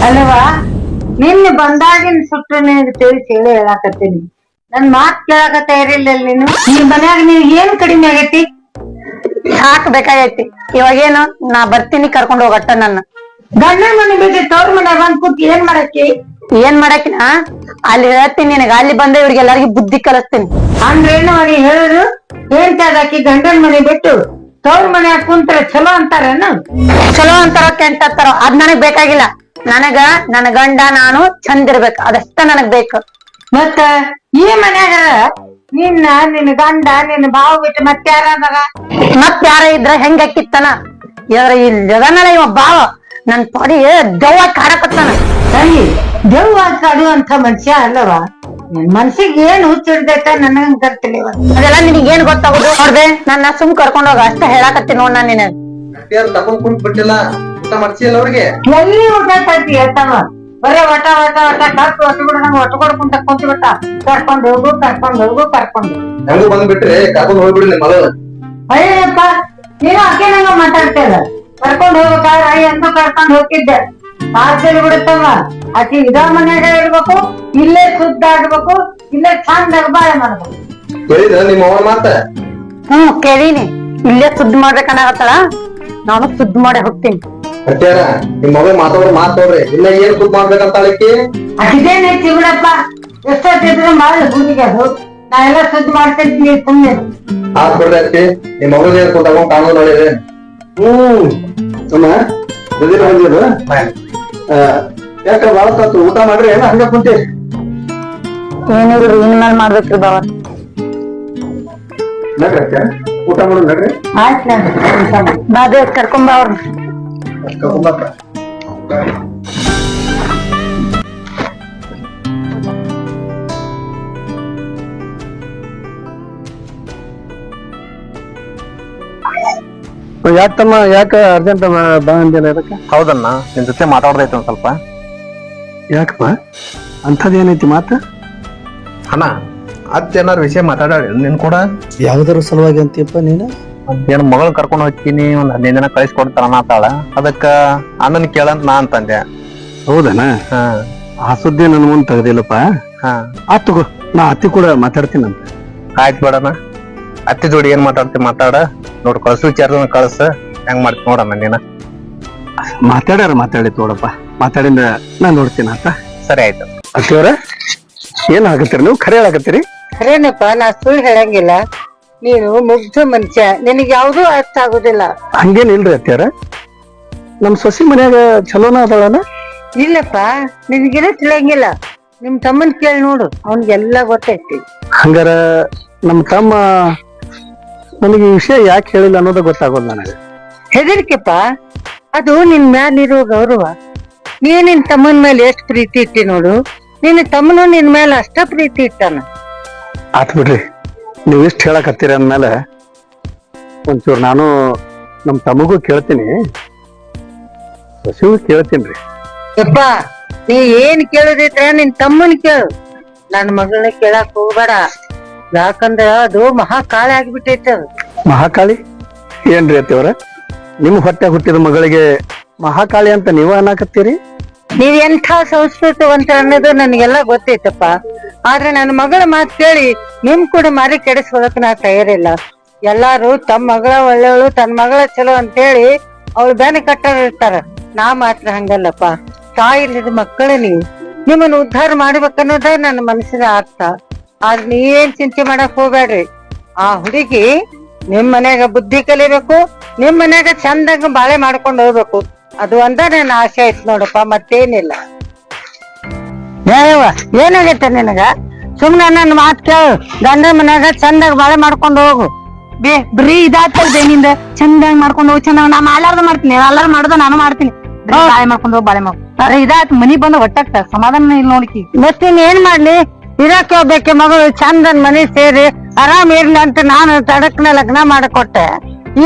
ಅಲ್ವಾ ನಿನ್ನೆ ಬಂದಾಗಿನ ಸುಟ್ಟನೆ ತಿಳಿಸಿ ಹೇಳಿ ಹೇಳಾಕತ್ತೀನಿ. ನನ್ ಮಾತ್ ಕೇಳಾಕ ತಯಾರಿಲ್ಲ ನೀನು. ನಿನ್ ಮನ್ಯಾಗ ನೀವ್ ಏನ್ ಕಡಿಮೆ ಆಗೈತಿ? ಹಾಕ್ಬೇಕಾಗೈತಿ. ಇವಾಗೇನು ನಾ ಬರ್ತೀನಿ, ಕರ್ಕೊಂಡ್ ಹೋಗಟ್ಟ ನನ್ನ. ಗಂಡನ ಮನೆ ಬಿಟ್ಟು ತವ್ರ ಮನ್ಯಾಗ ಬಂದ್ ಕೂತ್ ಏನ್ ಮಾಡಾಕಿ? ಏನ್ ಮಾಡಾಕಿನ ಅಲ್ಲಿ ಹೇಳ್ತೀನಿ ನಿನಗ. ಅಲ್ಲಿ ಬಂದ ಇವ್ರಿಗೆಲ್ಲರಿಗೂ ಬುದ್ಧಿ ಕಲಿಸ್ತೀನಿ. ಅಂದ್ರೇನು ನೀ ಹೇಳುದು? ಏನ್ ತಾದಾಕಿ ಗಂಡನ ಮನೆ ಬಿಟ್ಟು ತವ್ರ ಮನ್ಯಾಗ ಕುಂತ್ರೆ ಚಲೋ ಅಂತಾರೇನು? ಚಲೋ ಅಂತಾರ ಕೆಂಟಾರ ಅದ್ ನನಗ್ ಬೇಕಾಗಿಲ್ಲ. ನನಗ ನನ್ನ ಗಂಡ ನಾನು ಚಂದ ಇರ್ಬೇಕು, ಅದಷ್ಟ ನನಗ್ ಬೇಕು. ಮತ್ತ ಈ ಮನ್ಯಾಗ ನಿನ್ನ ಗಂಡ ನಿನ್ನ ಭಾವ ಬಿಟ್ಟು ಮತ್ತೆ ಯಾರ ಮತ್ ಯಾರ ಇದ್ರ ಹೆಂಗ ಅಕ್ಕಿತ್ತಾನ? ಇಲ್ಲದನಲ್ಲ ಇವ ಭಾವ ನನ್ ತೊಡಿ ದೆವ್ವ ಕಾಡಕತ್ತಾನ. ಸರಿ, ದೆವ್ವ ಕಾಡುವಂತ ಮನುಷ್ಯ ಅಲ್ಲವ. ನನ್ ಮನ್ಸಿಗೆ ಏನ್ ಹುಚ್ಚಿಡ್ದೈತ ನನಗಂಗ್ ಗೊತ್ತಿಲ್ಲ. ಅದೆಲ್ಲ ನಿನಗ್ ಏನ್ ಗೊತ್ತಾಗುದು? ನೋಡ್ದೆ ನನ್ನ ಸುಮ್ ಕರ್ಕೊಂಡ್ ಹೋಗ ಅಷ್ಟ ಹೇಳಾಕತ್ತೀನಿ ನೋಡ್ ನಾನ್ ನಿನಗ್. ತಕೊಂಡ್ ಕುಂತ್ ಬಿಟ್ಟಿಲ್ಲ, ಊಟ ಮಾಡ್ಸಿಲ್ಲ ಅವ್ರಿಗೆ. ಎಲ್ಲಿ ಊಟ ಕಟ್ಟಿ ಹೇಳ್ತಾವ? ಬರೇ ಒಟ ಒಟ ಒಟ ಕಟ್ಟು ಒಟ್ಬಿಡ ನಂಗೆ ಒಟ್ಕೊಡ್ಕೊಂತ ಕುಂತ್ಬಿಟ್ಟ. ಕರ್ಕೊಂಡ್ ಹೋಗು ಕರ್ಕೊಂಡ್ ಹೋಗು ಕರ್ಕೊಂಡು ಹೆಂಗು ಬಂದ್ಬಿಟ್ರಿ, ಕರ್ಕೊಂಡ್ ಹೋಗ್ಬಿಡ್ರಿ ನಿಮ್ಮ ಮಗಳು. ಅಯ್ಯಪ್ಪ, ನೀನು ಅಕ್ಕಿ ನಂಗ ಮಾತಾಡ್ತೇಲ್ಲ. ಕರ್ಕೊಂಡ್ ಹೋಗ್ಬೇಕಾದ್ರೆ ಎಂದು ಕರ್ಕೊಂಡ್ ಹೋಗಿದ್ದೆ. ಆಚೆಲಿ ಬಿಡುತ್ತವ. ಆಕಿ ಇದ ಮನ್ಯಾಗ ಇರ್ಬೇಕು, ಇಲ್ಲೇ ಶುದ್ಧ ಆಗ್ಬೇಕು, ಇಲ್ಲೇ ಚಂದಾಗ ಬಾಳೆ ಮಾಡ್ಬೇಕು. ಕೇಳಿದ್ರ ನಿಮ್ಮ ಅವ್ರ ಮಾತ? ಕೇಳೀನಿ. ಇಲ್ಲೇ ಸುದ್ದಿ ಮಾಡ್ಬೇಕನ್ನಾಗತ್ತಳ, ನಾನು ಸುದ್ದಿ ಮಾಡಿ ಹೋಗ್ತೀನಿ. ಅಟ್ಯಾರ ನಿಮ್ ಮಗಳು ಮಾತಾಡೋ ಮಾತ್ ನೋಡ್ರಿ. ಇನ್ನ ಏನ್ ಸುದ್ದಿ ಮಾಡ್ಬೇಕಂತ ಅಳಕಿ ಅದೇನೆ ಬಿಡಪ್ಪ. ಎಷ್ಟೊತ್ತಿದ್ರು ಮಾಡಿ ಹುಡುಗಿಗೆ ಅದು. ನಾ ಎಲ್ಲ ಸುದ್ದಿ ಮಾಡ್ತಿರ್ತೀನಿ ಸುಮ್ಮನೆ. ಆತ್ ಬಿಡ್ರಿ ಅಕ್ಕಿ, ನಿಮ್ ಮಗಳು ಏನ್ ತಗೊಂಡ್ ಕಾಣೋದು ನೋಡಿರಿ. ಅಮ್ಮ ಜಲ್ದಿ ಬಂದಿರು. ಯಾಕ ಬಾಳ ತಾತು ಊಟ ಮಾಡ್ರಿ ಏನ ಹಂಗ ಕುಂತೀರಿ? ಏನಿಲ್ರಿ, ಇನ್ಮೇಲ್ ಮಾಡ್ಬೇಕ್ರಿ ಬಾವ. ನಡ್ರಿ ಅಕ್ಕ, ಊಟ ಮಾಡು ನಡ್ರಿ. ಆಯ್ತು ಬಾದೆ ಕರ್ಕೊಂಬ ಅವ್ರನ್ನ. ಯಾಕಮ್ಮ ಯಾಕ ಅರ್ಜೆಂಟ್ ಬಾ ಅಂದಿಲ್ಲ ಅದಕ್ಕೆ? ಹೌದಣ್ಣ, ನಿನ್ ಜೊತೆ ಮಾತಾಡ್ದೈತೆ ಒಂದ್ ಸ್ವಲ್ಪ. ಯಾಕಪ್ಪ ಅಂಥದ್ದೇನೈತಿ ಮಾತ? ಅಣ್ಣ ಅದೇನಾರ ವಿಷಯ ಮಾತಾಡಿ ನಿನ್ ಕೂಡ. ಯಾವ್ದಾರ ಸಲುವಾಗಿ ಅಂತೀಯಪ್ಪ ನೀನು? ಏನ್ ಮಗಳ್ ಕರ್ಕೊಂಡ್ ಹೋಗ್ತೀನಿ, ಒಂದ್ 15 ದಿನ ಕಳಿಸ್ಕೊಡ್ತಾರ ಆತಾಳ. ಅದಕ್ಕ ಅಣ್ಣನ್ ಕೇಳಂತ ನಾ ಅಂತಂದೆ. ಹೌದನ? ಆ ಸುದ್ದಿ ನನ್ ಮುಂದ್ ತೆಗ್ದಿಲ್ಲಪ್ಪ. ಆತ್ ತಗೋ, ನಾ ಅತ್ತಿ ಕೂಡ ಮಾತಾಡ್ತೀನಂತ. ಆಯ್ತು ಬೇಡಣ್ಣ, ಅತ್ತಿ ಜೋಡಿ ಏನ್ ಮಾತಾಡ್ತಿ ಮಾತಾಡ. ನೋಡ್ ಕಳ್ಸು ವಿಚಾರ ಕಳ್ಸ, ಹೆಂಗ್ ಮಾಡ್ತಿ ನೋಡಣ್ಣ ನೀನ. ಮಾತಾಡಿ ನೋಡಪ್ಪ, ಮಾತಾಡಿಂದ ನಾ ನೋಡ್ತೀನಿ ಆತ. ಸರಿ ಆಯ್ತು. ಅತ್ತಿಯವ್ರ ಏನ್ ಆಗತ್ತೀರಿ ನೀವು? ಖರೆ ಹೇಳಾಕತ್ತೀರಿ? ಖರೇನಪ್ಪ, ನಾ ಸುಳ್ಳು ಹೇಳಂಗಿಲ್ಲ. ನೀನು ಮುಗ್ಧ ಮನುಷ್ಯ, ನಿನಗೆ ಯಾವ್ದೂ ಅರ್ಥ ಆಗುದಿಲ್ಲ. ಹಂಗೇನಿಲ್ರಿ ಅತ್ತಿಯವ್ರ, ನಮ್ ಸೊಸಿ ಮನ್ಯಾಗ ಚಲೋನ ಅದಾಳನ? ಇಲ್ಲಪ್ಪ, ನಿನಗೇನ ತಿಳಿಯಂಗಿಲ್ಲ. ನಿಮ್ ತಮ್ಮನ್ ಕೇಳಿ ನೋಡು, ಅವನ್ಗೆಲ್ಲ ಗೊತ್ತೈತಿ. ಹಂಗಾರ ನಮ್ ತಮ್ಮ ನನಗೆ ಈ ವಿಷಯ ಯಾಕೆ ಹೇಳಿಲ್ಲ ಅನ್ನೋದ ಗೊತ್ತಾಗೋದು ನನಗೆ. ಹೆದರಿಕೆಪ್ಪ, ಅದು ನಿನ್ ಮ್ಯಾಲಿರೋ ಗೌರವ. ನೀ ನಿನ್ ತಮ್ಮನ ಮೇಲೆ ಎಷ್ಟ್ ಪ್ರೀತಿ ಇಟ್ಟಿ ನೋಡು, ನಿನ್ನ ತಮ್ಮನು ನಿನ್ ಮೇಲೆ ಅಷ್ಟ ಪ್ರೀತಿ ಇಟ್ಟಾನ. ಆತ್ ಬಿಡ್ರಿ, ನೀವ್ ಇಷ್ಟ ಹೇಳಕತ್ತೀರಿ ಅಂದ್ಮೇಲೆ ಒಂಚೂರು ನಾನು ನಮ್ ತಮ್ಮಗೂ ಕೇಳ್ತೀನಿ, ಸೊಸಿಗೂ ಕೇಳ್ತೀನ್ರಿ. ಯಪ್ಪ, ನೀ ಏನ್ ಕೇಳುದಿದ್ರೆ ನಿನ್ ತಮ್ಮನ್ ಕೇಳು, ನನ್ ಮಗಳನ್ನ ಕೇಳಾಕ್ ಹೋಗ್ಬೇಡ. ಯಾಕಂದ್ರ ಅದು ಮಹಾಕಾಳೆ ಆಗ್ಬಿಟ್ಟೈತೆ. ಮಹಾಕಾಳಿ ಏನ್ರಿ ಅತ್ತಿಯವ್ರ? ನಿಮ್ ಹೊಟ್ಟೆ ಹುಟ್ಟಿದ ಮಗಳಿಗೆ ಮಹಾಕಾಳಿ ಅಂತ ನೀವ ಅನ್ನಕತ್ತೀರಿ? ನೀವ್ ಎಂಥ ಸಂಸ್ಕೃತವಂತ ಅನ್ನೋದು ನನ್ಗೆಲ್ಲ ಗೊತ್ತೈತಪ್ಪ. ಆದ್ರೆ ನನ್ನ ಮಗಳ ಮಾತ್ ಕೇಳಿ ನಿಮ್ ಕೂಡ ಮಾರಿ ಕೆಡಿಸ್ಕೊಳಕ್ ನಾ ತಯಾರಿಲ್ಲ. ಎಲ್ಲಾರು ತಮ್ಮ ಮಗಳ ಒಳ್ಳೆಯವಳು, ತನ್ನ ಮಗಳ ಚಲೋ ಅಂತೇಳಿ ಅವಳು ಬೆನ್ನ ಕಟ್ಟಿರ್ತಾರ. ನಾ ಮಾತ್ರ ಹಂಗಲ್ಲಪ್ಪ. ತಾಯಿ ಇಲ್ಲದ ಮಕ್ಕಳ ನೀವು, ನಿಮ್ಮನ್ನ ಉದ್ಧಾರ ಮಾಡ್ಬೇಕನ್ನೋದ ನನ್ನ ಮನಸ್ಸಿನ ಅರ್ಥ. ಆದ್ರೆ ನೀವೇನ್ ಚಿಂತೆ ಮಾಡಕ್ ಹೋಗ್ಬೇಡ್ರಿ. ಆ ಹುಡುಗಿ ನಿಮ್ ಮನ್ಯಾಗ ಬುದ್ಧಿ ಕಲಿಬೇಕು, ನಿಮ್ ಮನ್ಯಾಗ ಚಂದಾಗ ಬಾಳೆ ಮಾಡ್ಕೊಂಡ್ ಹೋಗ್ಬೇಕು. ಅದು ಒಂದ ನನ್ನ ಆಸೆ ಐತ್ ನೋಡಪ್ಪ, ಮತ್ತೇನಿಲ್ಲ. ಏನಾಗೈತೆ ನಿನಗ? ಸುಮ್ನೆ ನನ್ನ ಮಾತ್ ಕೇಳು, ಗಂಡ ಮನ್ಯಾಗ ಚಂದಾಗ ಬಾಳೆ ಮಾಡ್ಕೊಂಡ್ ಹೋಗು. ಬರೀ ಇದಾಗ್ತದೆ ನಿಂದ. ಚಂದಾಗಿ ಮಾಡ್ಕೊಂಡು ಹೋಗಿ, ಚಂದ ನಾ ಎಲ್ಲಾರ್ದು ಮಾಡ್ತೀನಿ, ಎಲ್ಲಾರು ಮಾಡೋದು ನಾನು ಮಾಡ್ತೀನಿ. ಬಾಳೆ ಮಾಡ್ಕೊಂಡು ಹೋಗಿ, ಬಾಳೆ ಮಾಡ್ಕೊಂಡು ಇದಾಯ್ತು. ಮನಿ ಬಂದ ಹೊಟ್ಟಾಗ್ತ ಸಮಾಧಾನ ಇಲ್ಲ ನೋಡ್ಕಿ. ಮತ್ತಿನ್ ಏನ್ ಮಾಡ್ಲಿ? ಇರಾಕ್ ಹೋಗ್ಬೇಕೆ ಮಗಳು, ಚಂದನ್ ಮನಿ ಸೇರಿ ಆರಾಮ್ ಇರ್ಲಿ ಅಂತ ನಾನು ತಡಕ್ನ ಲಗ್ನ ಮಾಡಿಕೊಟ್ಟೆ.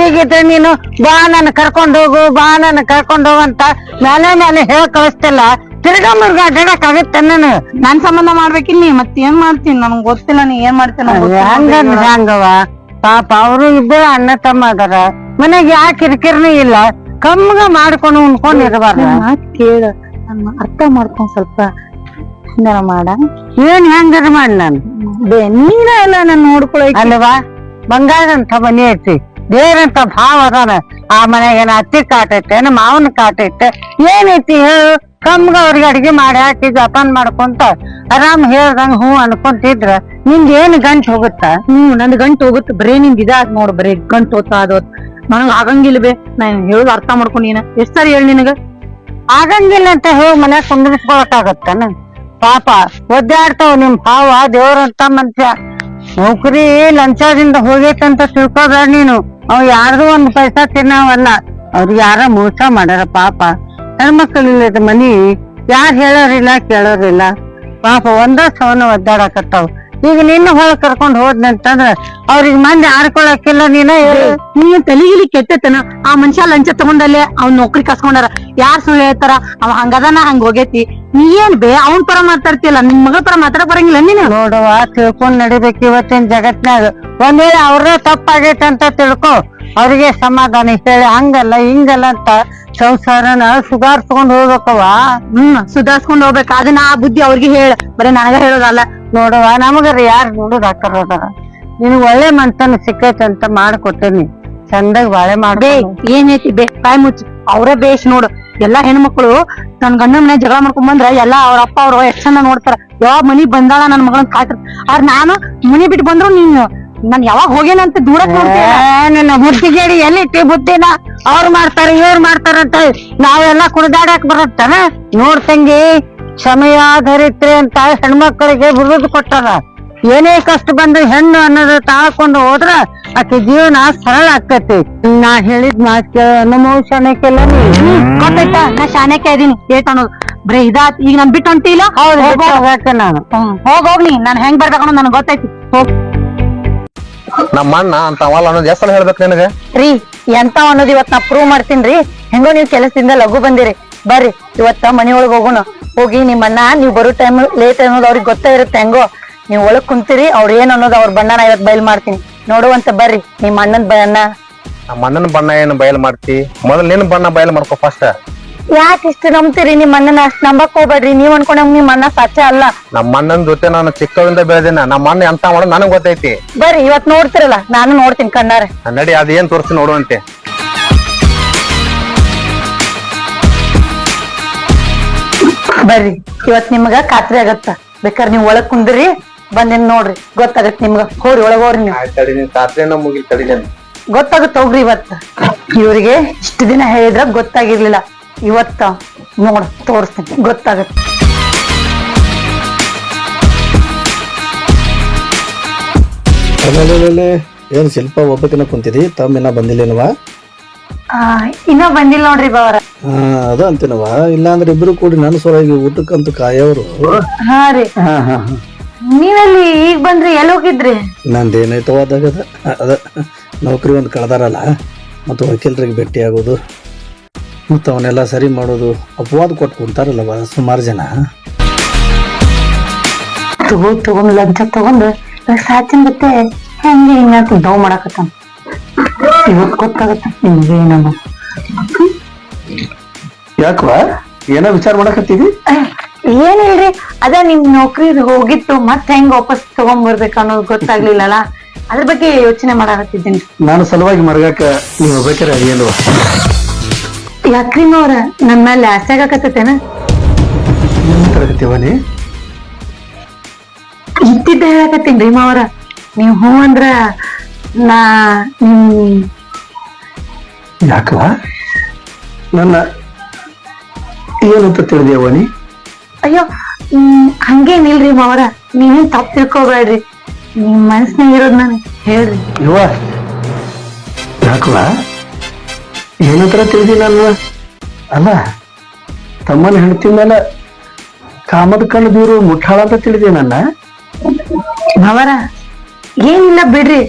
ಈಗಿದ್ರೆ ನೀನು ಬಾ ನನ್ನ ಕರ್ಕೊಂಡ್ ಹೋಗು, ಬಾ ನನ್ನ ಕರ್ಕೊಂಡ್ ಹೋಗಂತ ಮೇಲೆ ಹೇಳ ಕಳಿಸ್ತಿಲ್ಲ. ತಿರ್ಗಾ ಮುರ್ಗ ಅಡ್ಡಾಡಕ್ ಆಗತ್ತೆ. ನಾನು ನನ್ ಸಂಬಂಧ ಮಾಡ್ಬೇಕಿಲ್ ನೀ ಮತ್ ಏನ್ ಮಾಡ್ತೀನಿ? ನನ್ಗ್ ಗೊತ್ತಿಲ್ಲ ನೀ ಏನ್ ಮಾಡ್ತೀನಿ. ಹಂಗವ ಪಾಪ, ಅವರು ಇಬ್ಬರು ಅಣ್ಣ ತಮ್ಮ ಅದಾರ. ಮನೆಗೆ ಯಾಕೆ ಕಿರಿಕಿರ್ನು ಇಲ್ಲ. ಕಮ್ಮಗ ಮಾಡ್ಕೊಂಡು ಉಣ್ಕೊಂಡ್ ಇರಬಾರ್ದ ಮಾತ್ ಕೇಳ ನನ್ನ ಅರ್ಥ ಮಾಡ್ಕೊಂಡ್ ಸ್ವಲ್ಪ ಹಿಂಗಾರ ಮಾಡ ಏನ್ ಹೆಂಗಾರ ಮಾಡಿ ನಾನು ನೀನ ಎಲ್ಲ ನಾನು ನೋಡ್ಕೊಳಕ್ ಅಲ್ವಾ ಬಂಗಾರಂತ ಮನಿ ಐತಿ ದೇವ್ರಂತ ಭಾವ ಅದಾನ ಆ ಮನೆಗೆ ಅತ್ತಿ ಕಾಟ ಐತೆ ಮಾವನ ಕಾಟ ಐತೆ ಏನೈತಿ ಹೇಳು ಕಮ್ಗ ಅವ್ರಿಗೆ ಅಡಿಗೆ ಮಾಡಿ ಹಾಕಿ ಜಪಾನ್ ಮಾಡ್ಕೊಂತ ಆರಾಮ್ ಹೇಳ್ದಂಗ ಹೂ ಅನ್ಕೊಂತಿದ್ರ ನಿಂದ ಏನ್ ಗಂಟ್ ಹೋಗುತ್ತ ನಂದ್ ಗಂಟು ಹೋಗುತ್ತೆ ಬರೇ ನಿಂದ್ ಇದಾದ್ ನೋಡ್ ಬರೇ ಗಂಟು ಹೋತ ಅದೋತ್ ನನಗ್ ಆಗಂಗಿಲ್ಲ ಬೇ ನಾನ್ ಹೇಳುದು ಅರ್ಥ ಮಾಡ್ಕೊಂಡ್ ನೀನ ಎಷ್ಟ್ ಸಾರಿ ಹೇಳಿ ನಿನಗ ಆಗಂಗಿಲ್ಲ ಅಂತ ಹೇಳಿ ಮನ್ಯಾಗ ಕುಂದಿರ್ಸ್ಕೊಳಕಾಗತ್ತನ ಪಾಪ ಒದ್ದಾಡ್ತಾವ್ ನಿಮ್ ಭಾವ ದೇವ್ರಂತ ಮನುಷ್ಯ ನೌಕರಿ ಲಂಚದಿಂದ ಹೋಗೈತಂತ ತಿಳ್ಕೊಬೇಡ ನೀನು ಅವ್ ಯಾರ್ದು ಒಂದ್ ಪೈಸಾ ತಿನ್ನವಲ್ಲ ಅವ್ರಿಗೆ ಯಾರ ಮೋಸ ಮಾಡ್ಯಾರ ಪಾಪ ಹೆಣ್ಮಕ್ಳಿಲ್ಲದ ಮನಿ ಯಾರ್ ಹೇಳೋರಿಲ್ಲ ಕೇಳೋರಿಲ್ಲ ಪಾಪ ಒಂದ ಸವನ ಒದ್ದಾಡಕತ್ತಾವ್ ಈಗ ನಿನ್ನ ಹೊಳ ಕರ್ಕೊಂಡ್ ಹೋದ್ನಂತಂದ್ರ ಅವ್ರಿಗೆ ಮಂದಿ ಆಡ್ಕೊಳಕಿಲ್ಲ ನೀನ ಹೇಳು ನೀನ್ ತಲಿಗಿಲಿ ಕೆಟ್ಟತನ ಆ ಮನುಷ್ಯ ಲಂಚ ತಗೊಂಡಲ್ಲೇ ಅವ್ನ್ ನೌಕರಿ ಕಸ್ಕೊಂಡಾರ ಯಾರ್ ಸುಳ್ಳು ಹೇಳ್ತಾರ ಅವ ಹಂಗದನ ಹಂಗ ಹೋಗೈತಿ ನೀ ಏನ್ ಬೇ ಅವನ್ ಪರ ಮಾತಾಡ್ತಿಯಲ್ಲ ನಿನ್ ಮಗಳ ಪರ ಮಾತಾಡಕ್ ಬರಂಗಿಲ್ಲ ನೀನು ನೋಡುವ ತಿಳ್ಕೊಂಡ್ ನಡಿಬೇಕು ಇವತ್ತಿನ ಜಗತ್ನ್ಯಾಗ ಒಂದ್ ವೇಳೆ ಅವ್ರೇ ತಪ್ಪಾಗೈತೆ ಅಂತ ತಿಳ್ಕೊ ಅವ್ರಿಗೆ ಸಮಾಧಾನ ಹೇಳಿ ಹಂಗಲ್ಲ ಹಿಂಗಲ್ಲ ಅಂತ ಸಂಸಾರನ ಸುಧಾರ್ಸ್ಕೊಂಡ್ ಹೋಗ್ಬೇಕವ ಸುಧಾರ್ಸ್ಕೊಂಡ್ ಹೋಗ್ಬೇಕ ಅದನ್ನ ಆ ಬುದ್ಧಿ ಅವ್ರಿಗೆ ಹೇಳ ಬರೀ ನನಗ ಹೇಳೋದಲ್ಲ ನೋಡುವ ನಮಗರ ಯಾರು ನೋಡುದ್ ಹಾಕರೋದಾರ ನಿನಗ್ ಒಳ್ಳೆ ಮನ್ಸನ್ ಸಿಕ್ಕೈತೆ ಅಂತ ಮಾಡ್ಕೊಟ್ಟೇನಿ ಚಂದಾಗ ಬಾಳೆ ಬೇ ಮಾಡ್ಬೇ ಏನೈತಿ ಬೇ ಬಾಯ್ ಮುಚ್ಚಿ ಅವ್ರೇ ಬೇಷ್ ನೋಡು ಎಲ್ಲಾ ಹೆಣ್ಮಕ್ಳು ನನ್ ಗಂಡನ ಮನೆ ಜಗಳ ಮಾಡ್ಕೊಂಡ್ ಬಂದ್ರ ಎಲ್ಲಾ ಅವ್ರ ಅಪ್ಪ ಅವ್ರು ಎಷ್ಟ್ ಚಂದ ನೋಡ್ತಾರ ಯಾವಾಗ ಮನಿ ಬಂದಾಳ ನನ್ ಮಗಳನ್ ಕಾಟ್ರ ಆದ್ರೆ ನಾನು ಮನಿ ಬಿಟ್ಟು ಬಂದ್ರು ನೀನು ನಾನ್ ಯಾವಾಗ ಹೋಗೇನಂತ ದೂರಕ್ ನೋಡ್ತೀಯ ನನ್ನ ಬುದ್ಧಿಗೇಡಿ ಎಲ್ಲಿಟ್ಟಿ ಬುದ್ಧಿನ ಅವ್ರು ಮಾಡ್ತಾರ ಇವ್ರು ಮಾಡ್ತಾರಂತ ನಾವೆಲ್ಲಾ ಕುಣಿದಾಡಕ್ ಬರುತ್ತನ ನೋಡ್ತಂಗಿ ಸಮಯಾಧರಿತ್ರಿ ಅಂತ ಹೆಣ್ಮಕ್ಳಿಗೆ ಬಿರುದು ಕೊಟ್ಟಾರ ಏನೇ ಕಷ್ಟ ಬಂದು ಹೆಣ್ಣು ಅನ್ನೋದು ತಾಳ್ಕೊಂಡು ಹೋದ್ರ ಆಕೆ ಜೀವನ ಸರಳ ಆಕತಿ ನಾ ಹೇಳಿದ್ ಮಾತ್ ಕೇಳ ನಮ್ಮ ಶಾಣಕ್ಕೆಲ್ಲ ಗೊತ್ತಾಯ್ತಾ ನಾ ಶಾನ್ಯಕ್ಕೆ ಇದೀನಿ ಏಟ್ ಅನ್ನೋದು ಬರೇ ಇದಾತ್ ಈಗ ನಾನ್ ಬಿಟ್ಟು ಹೊಂಟಿಲ್ಲ ಹೌದು ನಾನು ಹೋಗ್ನಿ ನಾನ್ ಹೆಂಗ್ ಬರ್ಬೇಕು ಅನ್ನೋದು ನನಗ್ ಗೊತ್ತೈತಿ ಹೋಗ್ ನಮ್ಮ ಅಣ್ಣ ಅಂತ ಅವಲ್ಲ ಅನ್ನೋದು ಎಷ್ಟು ಸಲ ಹೇಳ್ಬೇಕು ನಿನಗೆ ರೀ ಎಂತ ಅನ್ನೋದು ಇವತ್ ನಾ ಪ್ರೂವ್ ಮಾಡ್ತೀನ್ರಿ ಹೆಂಗೋ ನೀವ್ ಕೆಲಸದಿಂದ ಲಘು ಬಂದಿರಿ ಬರ್ರಿ ಇವತ್ತ ಮನಿ ಒಳಗ್ ಹೋಗೋಣ ಹೋಗಿ ನಿಮ್ ಅಣ್ಣ ನೀವ್ ಬರೋ ಟೈಮ್ ಲೇಟ್ ಅನ್ನೋದು ಅವ್ರಿಗೆ ಗೊತ್ತಾ ಇರುತ್ತೆ ಹೆಂಗೋ ನೀವ್ ಒಳಗ್ ಕುಂತೀರಿ ಅವ್ರ ಏನ್ ಅನ್ನೋದು ಅವ್ರ ಬಣ್ಣನ ಇವತ್ ಬಯಲ್ ಮಾಡ್ತೀನಿ ನೋಡುವಂತ ಬರ್ರಿ ನಿಮ್ ಅಣ್ಣನ್ ಬಣ್ಣ ನಮ್ಮ ಅಣ್ಣನ ಬಣ್ಣ ಏನು ಬಯಲ್ ಮಾಡ್ತಿ ಮೊದಲು ನಿನ್ನ ಬಣ್ಣ ಬಯಲ್ ಮಾಡ್ಕೊ ಫಸ್ಟ್ ಯಾಕೆ ಇಷ್ಟು ನಂಬ್ತೀರಿ ನಿಮ್ ಅಣ್ಣನ ಅಷ್ಟ್ ನಂಬಕ್ ಹೋಗ್ಬೇಡ್ರಿ ನೀವ್ ಅನ್ಕೊಂಡಂಗ್ ನಿಮ್ ಅಣ್ಣ ಸಚ್ಚ ಅಲ್ಲ ನಮ್ಮ ಅಣ್ಣನ ಜೊತೆ ನಾನು ಚಿಕ್ಕವರಿಂದ ಬೆಳೆದಿನ ನಮ್ಮ ಅಣ್ಣ ಎಂತ ಮಾಡೋದು ನನಗ್ ಗೊತ್ತೈತಿ ಬರ್ರಿ ಇವತ್ ನೋಡ್ತಿರಲ್ಲ ನಾನು ನೋಡ್ತೀನಿ ಕಣ್ಣಾರೆ ನಡಿ ಅದೇನ್ ತೋರಿಸಿ ನೋಡುವಂತೆ ಬರ್ರಿ ಇವತ್ ನಿಮ್ಗ ಖಾತ್ರಿ ಆಗತ್ತ ಬೇಕಾದ್ರೆ ನೀವ್ ಒಳಗ್ ಕುಂದ್ರಿ ಬಂದಿನ್ ನೋಡ್ರಿ ಗೊತ್ತಾಗತ್ ನಿಮ್ಗ ಹೋರಿ ಒಳಗ್ ಹೋಗ್ರಿ ನೀವು ರಾತ್ರಿನ ಮುಗಿಲ್ ತಡಿಲೇನು ಗೊತ್ತಾಗತ್ತ ಹೋಗ್ರಿ ಇವತ್ತ ಇವ್ರಿಗೆ ಇಷ್ಟು ದಿನ ಹೇಳಿದ್ರ ಗೊತ್ತಾಗಿರ್ಲಿಲ್ಲ ಇವತ್ತ ನೋಡ್ ತೋರಿಸ್ತೀನಿ ಗೊತ್ತಾಗತ್ತ ಆಮೇಲೆ ಏನ್ ಶಿಲ್ಪ ಒಬ್ಬಕಿನ ಕುಂತಿದಿ ತಮ್ಮಿನ ಬಂದಿಲ್ಲೇನವ ಇನ್ನ ಬಂದಿಲ್ಲ ನೋಡ್ರಿ ಬಾವರ ಅದ ಅಂತೀನವ ಇಲ್ಲಾಂದ್ರೆ ಇಬ್ರು ಕೂಡಿ ನನ್ನ ಸೊರಗಿ ಊಟಕ್ಕಂತ ಕಾಯವ್ರು ಹಾ ರೀ ನೀವೆಲ್ಲಿ ಈಗ ಬಂದ್ರಿ ಎಲ್ಲಿ ಹೋಗಿದ್ರಿ ನಂದೇನೈತವ ಅದಾಗದ ಅದ ನೌಕರಿ ಒಂದು ಕಳ್ದಾರಲ್ಲ ಮತ್ತು ವಕೀಲರಿಗೆ ಭೇಟಿ ಆಗೋದು ಮತ್ತು ಅವನ್ನೆಲ್ಲ ಸರಿ ಮಾಡೋದು ಅಪವಾದ ಕೊಟ್ಟು ಕುಂತಾರಲ್ಲವ ಸುಮಾರು ಜನ ತಗೊಂಡ್ ಲಂಚ ತಗೊಂಡ್ ಸಾಚಿನ ಮತ್ತೆ ಹೆಂಗೆ ಹಿಂಗಂತ ನೋವು ಮಾಡಕತ್ತ ಇವತ್ ಗೊತ್ತಾಗತ್ತ ನಿಮ್ಗೆ ಏನಮ್ಮ ಯಾಕವ ಏನೋ ವಿಚಾರ ಮಾಡಕತ್ತೀವಿ ಏನಿಲ್ರಿ ಅದ ನಿಮ್ ನೌಕರಿ ಹೋಗಿತ್ತು ಮತ್ ಹೆಂಗ್ ವಾಪಸ್ ತಗೊಂಡ್ ಬರ್ಬೇಕು ಅನ್ನೋದು ಗೊತ್ತಾಗ್ಲಿಲ್ಲಲ್ಲ ಅದ್ರ ಬಗ್ಗೆ ಯೋಚನೆ ಮಾಡಾಕತ್ತಿದ್ದೀನಿ ನಾನು ಸಲುವಾಗಿ ಮರಗಾಕ ನೀವು ಹೋಗ್ಬೇಕಾರೆ ಅದೇಲ್ವ ಯಾಕ್ರಿ ಅವ್ರ ನನ್ ಮೇಲೆ ಆಸೆ ಆಗಕತ್ತೇನ ತರಗತಿವನಿ ಇದ್ದಿದ್ದ ಹೇಳಕತ್ತೀನ್ರಿ ಮಾವರ ನೀವ್ ಹೂ ಅಂದ್ರ ನಾ ನಿಮ್ ಯಾಕವ ನನ್ನ ಏನಂತ ತಿಳಿದೇವನಿ ಅಯ್ಯೋ ಹಂಗೇನಿಲ್ರಿ ಮಾವರ ನೀವೇನ್ ತಪ್ಪು ತಿಳ್ಕೊಬೇಡ್ರಿ ನಿಮ್ ಮನ್ಸ್ನಾಗ ಇರೋದ್ ನಾನು ಹೇಳ್ರಿ ಇವ ಯಾಕವ ಏನಂತರ ತಿಳಿದಿ ನಾನು ಅಲ್ಲ ತಮ್ಮನ ಹೆಂಡತಿ ಮೇಲೆ ಕಾಮದ ಕಣ್ಣು ದೂರು ಮುಟ್ಟಾಳ ಅಂತ ತಿಳಿದೆ ನನ್ನ ಮಾವರ ಏನಿಲ್ಲ ಬಿಡ್ರಿ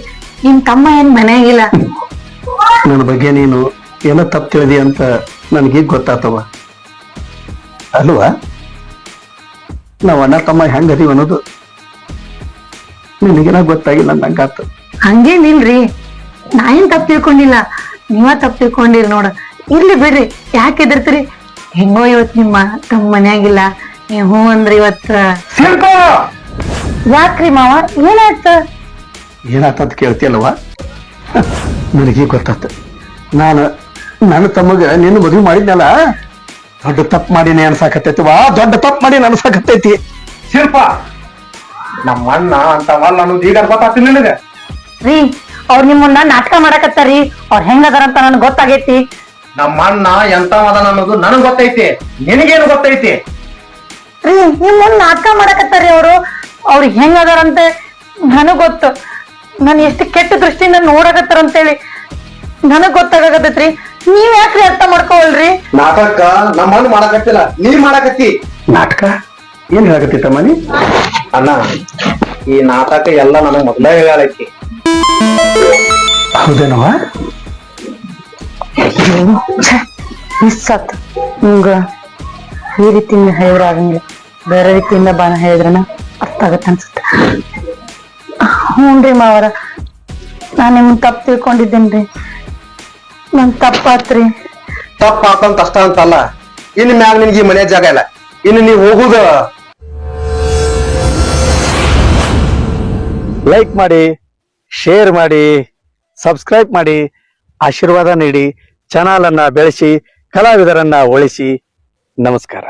ನಿಮ್ ತಮ್ಮ ಏನ್ ಮನೆಯಾಗಿಲ್ಲ ನನ್ನ ಬಗ್ಗೆ ನೀನು ಏನೋ ತಪ್ಪು ತಿಳಿದಿ ಅಂತ ನನಗೀಗ ಗೊತ್ತಾತವ ಅಲ್ವಾ ನಾವ್ ಅಣ್ಣ ತಮ್ಮ ಹೆಂಗ್ ಅದೀವಿ ಅನ್ನೋದು ನಿನಗೇನ ಗೊತ್ತಾಗಿಲ್ಲ ನಂಗಾತು ಹಂಗೇನಿಲ್ರಿ ನಾ ಏನ್ ತಪ್ಪು ತಿಳ್ಕೊಂಡಿಲ್ಲ ನೀವ ತಪ್ಪು ತಿಳ್ಕೊಂಡಿರಿ ನೋಡ ಇರ್ಲಿ ಬಿಡ್ರಿ, ಯಾಕೆ ಹೆದರ್ತೀರಿ? ಹೆಂಗೋ ಇವತ್ ನಿಮ್ಮ ತಮ್ಮ ಮನ್ಯಾಗಿಲ್ಲ, ನೀವ್ ಹ್ಞೂ ಅಂದ್ರಿ ಇವತ್ತ. ಯಾಕ್ರಿ ಮಾವ, ಏನಾಯ್ತ? ಏನಾತಂತ ಕೇಳ್ತಿಯಲ್ವ? ನನಗೆ ಗೊತ್ತಾತ. ನಾನು ನನ್ನ ತಮ್ಮಗ ನಿನ್ನ ಮದುವೆ ಮಾಡಿದ್ನಲ್ಲ, ದೊಡ್ಡ ತಪ್ಪು ಮಾಡಿನಿ ಅನ್ಸಾಕತ್ತೈತಿವಾ, ದೊಡ್ಡ ತಪ್ಪು ಮಾಡಿ ಅನ್ಸಾಕತ್ತೈತಿ. ಶಿಲ್ಪ ನಮ್ಮ ಅಣ್ಣ ಅಂತವಲ್ಲ ಅನ್ನೋದು ಈಗ ಗೊತ್ತಾಗ್ತಿ ನಿನಗೆ. ರೀ, ಅವ್ರ ನಿಮ್ಮನ್ನ ನಾಟಕ ಮಾಡಕತ್ತಾರಿ. ಅವ್ರ ಹೆಂಗದಾರಂತ ನನ್ಗೆ ಗೊತ್ತಾಗೈತಿ. ನಮ್ಮ ಅಣ್ಣ ಎಂತವದನ ಅನ್ನೋದು ನನಗ್ ಗೊತ್ತೈತಿ, ನಿನಗೇನು ಗೊತ್ತೈತಿ? ರೀ, ನಿಮ್ಮನ್ನ ನಾಟಕ ಮಾಡಕತ್ತಾರಿ ಅವ್ರು. ಅವ್ರಿಗೆ ಹೆಂಗದಾರಂತೆ ನನಗ್ ಗೊತ್ತು. ನಾನು ಎಷ್ಟು ಕೆಟ್ಟ ದೃಷ್ಟಿಯಿಂದ ನೋಡಕತ್ತಾರ ಅಂತೇಳಿ ನನಗ್ ಗೊತ್ತಾಗತ್ತೈತ್ರಿ. ನೀವ್ ಯಾಕ್ರಿ ಅರ್ಥ ಮಾಡ್ಕೋವಲ್ರಿ? ನಾಟಕ ನಮ್ಮ ಅಣ್ಣ ಮಾಡಕತ್ತಿಲ್ಲ, ನೀ ಮಾಡಕತ್ತಿ. ನಾಟಕ ಏನ್ ಹೇಳಕತ್ತೈತಮ್ಮ ನೀ? ಅಣ್ಣ, ಈ ನಾಟಕ ಎಲ್ಲ ನನಗ್ ಮೊದಲೇ ಹೇಳೈತಿ. ಹೌದೇನವ? ಮಿಸ್ ಆತ್. ನಿಮ್ಗ ಈ ರೀತಿಯಿಂದ ಹೇಳಿದ್ರ ಆಗಂಗಿಲ್ಲ, ಬೇರೆ ರೀತಿಯಿಂದ ಬಾನ ಹೇಳಿದ್ರನ ಅರ್ಥ ಆಗತ್ತ ಅನ್ಸುತ್ತೆ. ಹ್ಞೂನ್ರಿ ಮಾವರ, ನಾನ್ ನಿಮ್ಮನ್ ತಪ್ಪು ತಿಳ್ಕೊಂಡಿದ್ದೇನ್ರಿ. ನನ್ ತಪ್ಪಾತ್ರಿ. ತಪ್ಪ ಆತಂತ ಅಷ್ಟ ಅಂತಲ್ಲ, ಇನ್ ಮ್ಯಾಗ ನಿನ್ಗೆ ಈ ಮನೆ ಜಾಗ ಇಲ್ಲ, ಇನ್ನು ನೀವ್ ಹೋಗುದ. ಲೈಕ್ ಮಾಡಿ, ಶೇರ್ ಮಾಡಿ, ಸಬ್ಸ್ಕ್ರೈಬ್ ಮಾಡಿ, ಆಶೀರ್ವಾದ ನೀಡಿ, ಚಾನಲ್ ಅನ್ನ ಬೆಳೆಸಿ, ಕಲಾವಿದರನ್ನ ಉಳಿಸಿ. ನಮಸ್ಕಾರ.